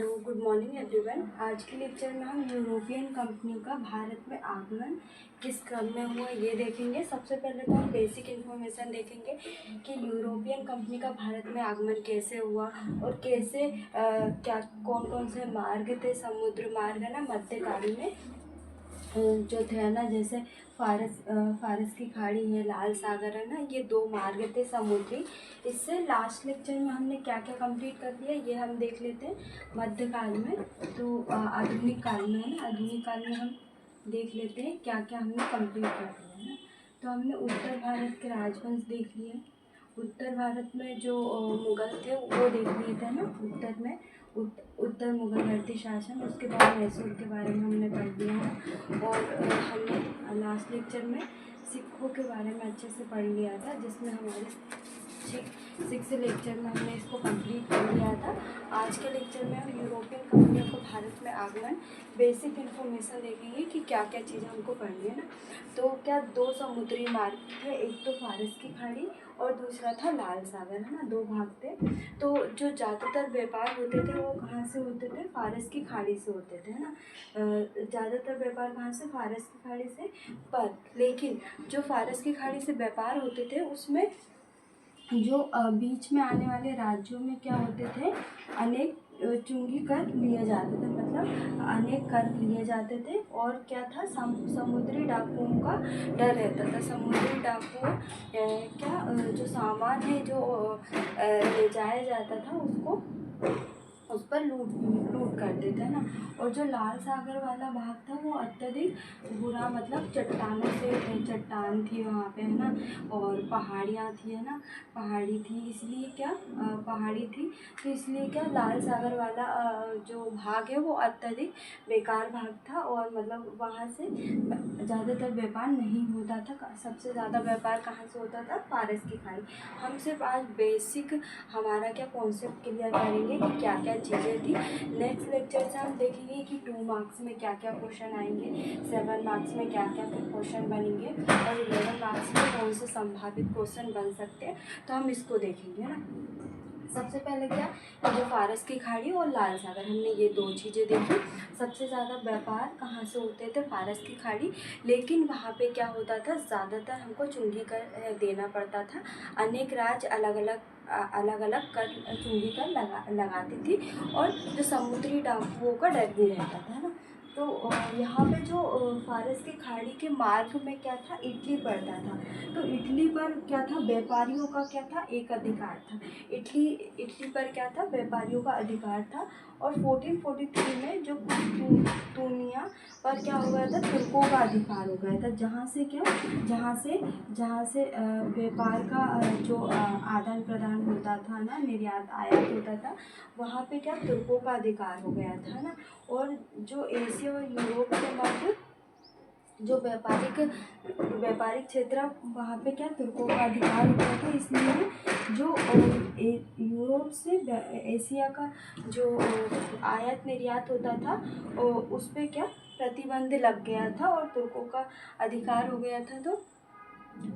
Hello, good morning everyone. आज के lecture में हम यूरोपियन कंपनी का भारत में आगमन किस क्रम में हुआ ये देखेंगे। सबसे पहले तो हम बेसिक इन्फॉर्मेशन देखेंगे कि यूरोपियन कंपनी का भारत में आगमन कैसे हुआ और कैसे क्या कौन कौन से मार्ग थे, समुद्र मार्ग है ना, मध्यकाल में जो थे ना, जैसे फारस की खाड़ी है, लाल सागर है ना, ये दो मार्ग थे समुद्री। इससे लास्ट लेक्चर में हमने क्या क्या कंप्लीट कर दिया ये हम देख लेते हैं मध्यकाल में। तो आधुनिक काल में है ना, आधुनिक काल में हम देख लेते हैं क्या क्या हमने कंप्लीट कर दिया है ना। तो हमने उत्तर भारत के राजवंश देख लिए, उत्तर भारत में जो मुगल थे वो देख लिए थे ना, उत्तर में उत्तर मुगलवर्ती शासन। उसके बाद मैसूर के बारे में हमने पढ़ लिया है। और हमने लास्ट लेक्चर में सिखों के बारे में अच्छे से पढ़ लिया था, जिसमें हमारे सिक्स लेक्चर में हमने इसको कंप्लीट कर लिया था। आज के लेक्चर में हम यूरोपियन कंपनियों को भारत में आगमन बेसिक इन्फॉर्मेशन देखेंगे कि क्या क्या चीज़ें हमको पढ़नी है ना। तो क्या दो समुद्री मार्ग थे, एक तो फारस की खाड़ी और दूसरा था लाल सागर है ना, दो भाग थे। तो जो ज़्यादातर व्यापार होते थे वो कहाँ से होते थे, फारस की खाड़ी से होते थे है ना। ज़्यादातर व्यापार कहाँ से, फारस की खाड़ी से। पर लेकिन जो फारस की खाड़ी से व्यापार होते थे उसमें जो बीच में आने वाले राज्यों में क्या होते थे, अनेक चुंगी कर लिए जाते थे, मतलब अनेक कर लिए जाते थे। और क्या था, समुद्री डाकुओं का डर रहता था। समुद्री डाकुओं जो सामान है जो ले जाया जाता था उसको उस पर लूट करते थे ना। और जो लाल सागर वाला भाग था वो अत्यधिक बुरा, मतलब चट्टान थी वहाँ पे है ना, और पहाड़ियाँ थी है ना, पहाड़ी थी, इसलिए क्या पहाड़ी थी, तो इसलिए क्या लाल सागर वाला जो भाग है वो अत्यधिक बेकार भाग था। और मतलब वहाँ से ज़्यादातर व्यापार नहीं होता था। सबसे ज़्यादा व्यापार कहाँ से होता था, फारस की खाड़ी। हम सिर्फ आज बेसिक हमारा क्या कॉन्सेप्ट क्लियर करेंगे कि क्या क्या चीज़ें थी। नेक्स्ट लेक्चर से हम देखेंगे कि 2 मार्क्स में क्या क्या क्वेश्चन आएंगे, 7 मार्क्स में क्या क्या क्वेश्चन बनेंगे और 11 मार्क्स में कौन से संभावित क्वेश्चन बन सकते हैं, तो हम इसको देखेंगे ना। सबसे पहले क्या, जो फारस की खाड़ी और लाल सागर, हमने ये दो चीज़ें देखी। सबसे ज़्यादा व्यापार कहाँ से होते थे, फारस की खाड़ी। लेकिन वहाँ पे क्या होता था, ज़्यादातर हमको चुंगी कर देना पड़ता था। अनेक राज्य अलग अलग कर चुंगी कर लगाती थी। और जो समुद्री डाकुओं का डर भी रहता था ना। तो यहाँ पे जो फारस की खाड़ी के मार्ग में क्या था, इटली पड़ता था। तो इटली पर क्या था, व्यापारियों का क्या था, एक अधिकार था। इटली पर क्या था, व्यापारियों का अधिकार था। और 1443 में जो तुर्निया पर क्या हो गया था, तुर्कों का अधिकार हो गया था। जहाँ से व्यापार का जो आदान प्रदान होता था ना, निर्यात आयात होता था, वहाँ पे क्या तुर्कों का अधिकार हो गया था ना। और जो एशिया और यूरोप के मध्य जो व्यापारिक क्षेत्र, वहाँ पे क्या तुर्कों का अधिकार होता था। इसलिए जो यूरोप से एशिया का जो आयात निर्यात होता था उस पर क्या प्रतिबंध लग गया था और तुर्कों का अधिकार हो गया था। तो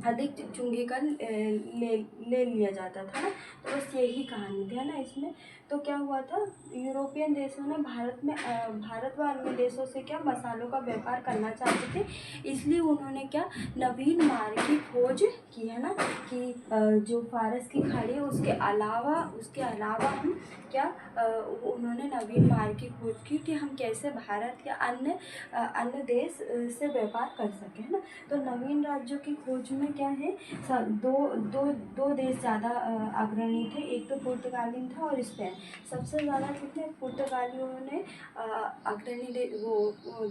अधिक चुंगी कर ले लिया जाता था ना। तो बस यही कहानी थी है ना इसमें। तो क्या हुआ था, यूरोपियन देशों ने भारत व अन्य देशों से क्या मसालों का व्यापार करना चाहते थे। इसलिए उन्होंने क्या नवीन मार्ग की खोज की है ना, कि जो फारस की खाड़ी है उसके अलावा हम क्या उन्होंने नवीन मार्ग की खोज की कि हम कैसे भारत या अन्य देश से व्यापार कर सकें है ना। तो नवीन राज्यों की खोज में क्या है, दो देश ज़्यादा अग्रणी थे, एक तो पुर्तगाली था और स्पेन। सबसे ज़्यादा कितने पुर्तगालियों ने अग्रणी वो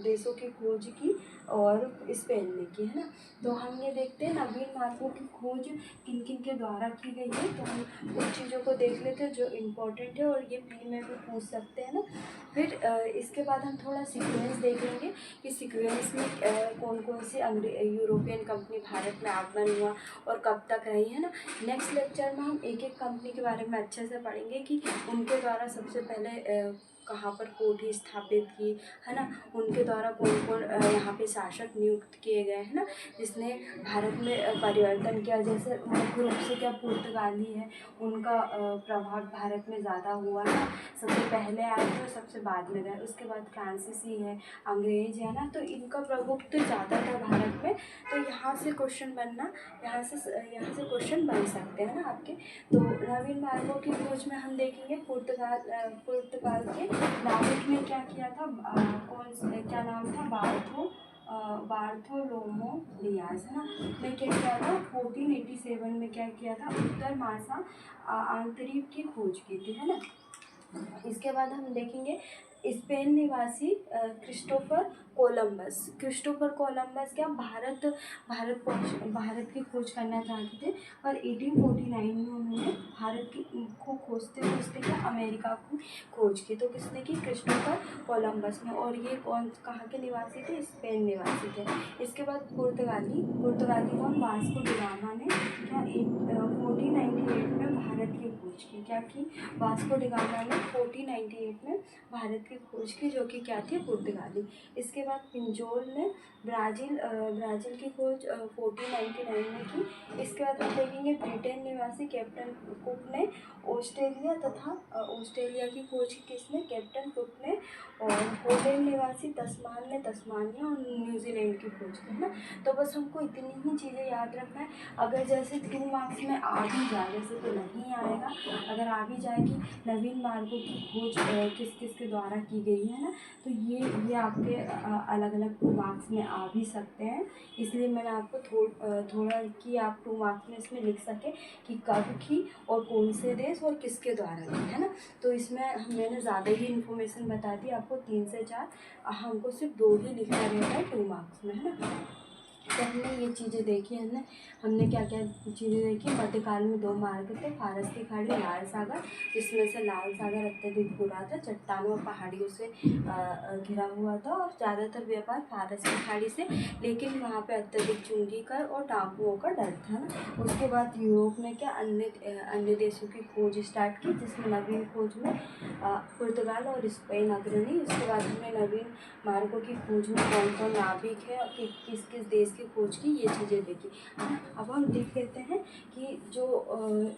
देशों की खोज की और स्पेन ने की है ना। तो हम ये देखते हैं नवीन मार्गों की खोज किन किन के द्वारा की गई है। तो हम उन चीज़ों को देख लेते हैं जो इम्पोर्टेंट है, और ये प्री में भी पूछ सकते हैं ना। फिर इसके बाद हम थोड़ा सीक्वेंस देखेंगे कि सीक्वेंस में कौन कौन सी यूरोपियन कंपनी भारत में आगमन हुआ और कब तक रही है ना। नेक्स्ट लेक्चर में हम एक एक कंपनी के बारे में अच्छे से पढ़ेंगे कि उनके द्वारा सबसे पहले कहाँ पर कोठी स्थापित की, है ना, उनके द्वारा कौन कौन यहाँ पे शासक नियुक्त किए गए, है ना, जिसने भारत में परिवर्तन किया। जैसे मुख्य रूप से क्या पुर्तगाली है, उनका प्रभाव भारत में ज़्यादा हुआ है, सबसे पहले आए थे और सबसे बाद में गए। उसके बाद फ्रांसीसी है, अंग्रेज है ना, तो इनका प्रभुत्व तो ज़्यादा था भारत में। तो यहाँ से क्वेश्चन बनना, यहाँ से क्वेश्चन बन सकते हैं ना आपके। तो नवीन मार्गों की खोज में हम देखेंगे पुर्तगाल के नाविक ने क्या किया था, क्या नाम था, बार्थोलोमो डियाज, है ना, ने क्या किया था 1487 में क्या किया था, उत्तर मासा आंतरिक की खोज की थी, है ना। इसके बाद हम देखेंगे स्पेन निवासी क्रिस्टोफर कोलंबस क्या भारत की खोज करना चाहते थे, पर 1849 में उन्होंने भारत की को खोजते क्या अमेरिका की खोज की। तो किसने की, क्रिस्टोफर कोलंबस ने। और ये कहाँ के निवासी थे, स्पेन निवासी थे। इसके बाद पुर्तगाली कौन, वास्को डी गामा ने क्या 1498 में भारत की खोज की। क्या की, वास्को डी गामा ने 1498 में भारत की खोज की, जो कि क्या थी, पुर्तगाली। इसके बाद पिंजोल ने ब्राज़ील की खोज 1499 में की। इसके बाद हम देखेंगे ब्रिटेन निवासी कैप्टन कुक ने ऑस्ट्रेलिया की खोज की, किसने, कैप्टन कुक ने। और पोलैंड निवासी तस्मान ने तस्मानिया और न्यूजीलैंड की खोज की, है ना। तो बस हमको इतनी ही चीज़ें याद रखना है। अगर जैसे 2 मार्क्स में आ भी जाए, वैसे तो नहीं आएगा, अगर आ भी जाए कि नवीन मार्गों की खोज किस किस के द्वारा की गई है ना, तो ये आपके अलग अलग 2 मार्क्स में आ भी सकते हैं। इसलिए मैंने आपको थोड़ा कि आप 2 मार्क्स में इसमें लिख सके कि कब की और कौन से देश और किसके द्वारा की, है ना। तो इसमें मैंने ज़्यादा ही इन्फॉर्मेशन बता दी आपको, 3 से 4, हमको सिर्फ 2 ही लिखना रहता है 2 मार्क्स में, है ना। तो हमने ये चीज़ें देखी, हमने क्या क्या चीज़ें देखी। मध्यकाल में 2 मार्ग थे, फारस की खाड़ी, लाल सागर, जिसमें से लाल सागर अत्यधिक बुरा था, चट्टानों और पहाड़ियों से घिरा हुआ था, और ज़्यादातर व्यापार फारस की खाड़ी से, लेकिन वहाँ पे अत्यधिक चुंगी कर और टापुओं का डर था ना। उसके बाद यूरोप में क्या अन्य देशों की खोज स्टार्ट की, जिसमें नवीन खोज में पुर्तगाल और स्पेन अग्रणी। उसके बाद हमने नवीन मार्गों की खोज में कौन कौन नाविक है और किस किस देश की खोज की, ये चीज़ें देखी, है ना। अब हम देख लेते हैं कि जो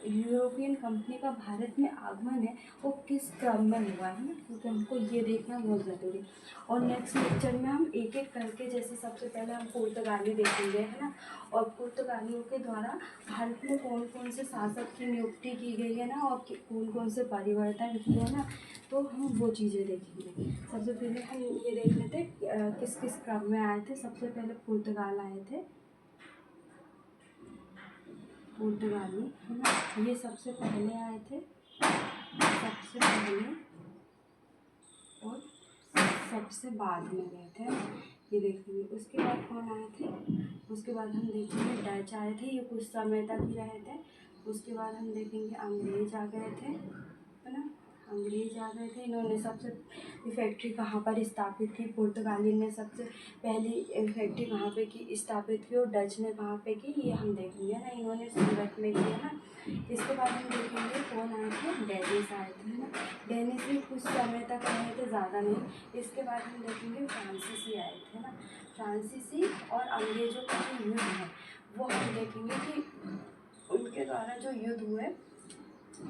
यूरोपियन कंपनी का भारत में आगमन है वो किस क्रम में हुआ, है ना, क्योंकि हमको ये देखना बहुत ज़रूरी। और नेक्स्ट लेक्चर में हम एक एक करके, जैसे सबसे पहले हम पुर्तगाली देखेंगे, है ना, और पुर्तगालियों के द्वारा भारत में कौन कौन से शासक की नियुक्ति की गई है ना, और कौन कौन से परिवर्तन किए हैं ना, तो हम वो चीज़ें देखेंगे। सबसे पहले हम ये देख लेते किस किस क्रम में आए थे। सबसे पहले पुर्तगाल आए थे, पुर्तगाली, है ना, ये सबसे पहले आए थे, सबसे पहले, और सबसे बाद में गए थे, ये देखेंगे। उसके बाद कौन आए थे, उसके बाद हम देखेंगे डच आए थे, ये कुछ समय तक ही रहे थे। उसके बाद हम देखेंगे अंग्रेज आ गए थे, है ना, अंग्रेज आ गए थे। इन्होंने सबसे फैक्ट्री कहाँ पर स्थापित की, पुर्तगाली ने सबसे पहली फैक्ट्री कहाँ पे की, स्थापित की, और डच ने कहाँ पे की, ये हम देखेंगे ना, इन्होंने सूरत में किया ना। इसके बाद हम देखेंगे कौन आए थे, डेनिस आए थे, है ना, डेनिस भी कुछ समय तक रहे थे, ज़्यादा नहीं। इसके बाद हम देखेंगे फ्रांसीसी आए थे ना, फ्रांसीसी और अंग्रेज़ों का जो युद्ध है वो हम देखेंगे कि उनके द्वारा जो युद्ध हुए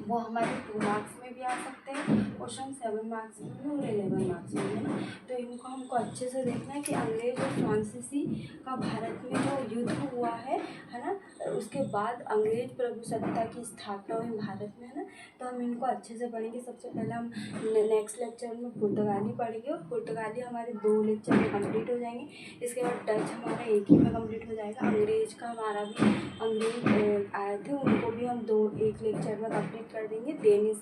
वो हमारे 2 मार्क्स में भी आ सकते हैं, क्वेश्चन 7 मार्क्स में भी और 11 मार्क्स में भी ना। तो इनको हमको अच्छे से देखना है कि अंग्रेज और फ्रांसीसी का भारत में जो युद्ध हुआ है ना, उसके बाद अंग्रेज प्रभुसत्ता की स्थापना हुई भारत में, है ना। तो हम इनको अच्छे से पढ़ेंगे। सबसे पहले हम नेक्स्ट लेक्चर में पुर्तगाली पढ़ेंगे, और पुर्तगाली हमारे 2 लेक्चर में कंप्लीट हो जाएंगे। इसके बाद डच हमारा एक ही में कंप्लीट हो जाएगा। अंग्रेज का हमारा भी, अंग्रेज आए थे उनको भी हम एक लेक्चर में कंप्लीट कर देंगे। डेनिस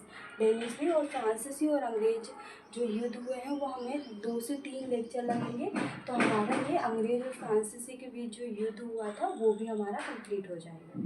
भी, और फ्रांसीसी और अंग्रेज जो युद्ध हुए हैं वो हमें 2 से 3 लेक्चर लगेंगे। तो हमारा ये अंग्रेज और फ्रांसीसी के बीच जो युद्ध हुआ था वो भी हमारा कंप्लीट हो जाएगा।